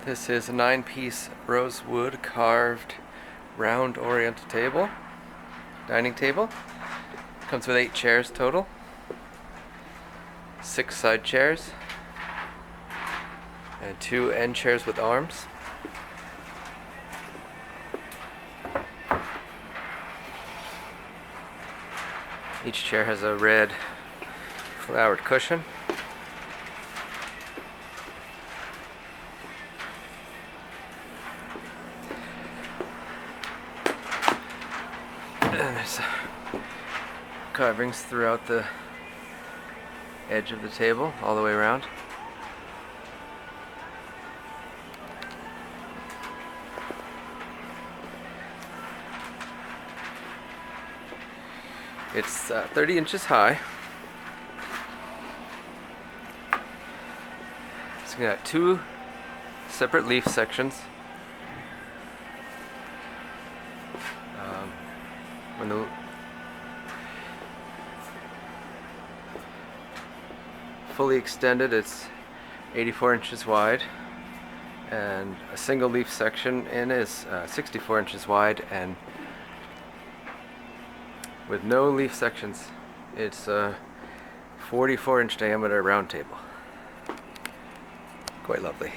This is a 9-piece rosewood carved round oriental table, dining table. Comes with 8 chairs total, 6 side chairs, and 2 end chairs with arms. Each chair has a red flowered cushion. And there's carvings throughout the edge of the table, all the way around. It's 30 inches high. It's got 2 separate leaf sections. When the fully extended, it's 84 inches wide, and a single leaf section in is 64 inches wide, and with no leaf sections, it's a 44-inch diameter round table. Quite lovely.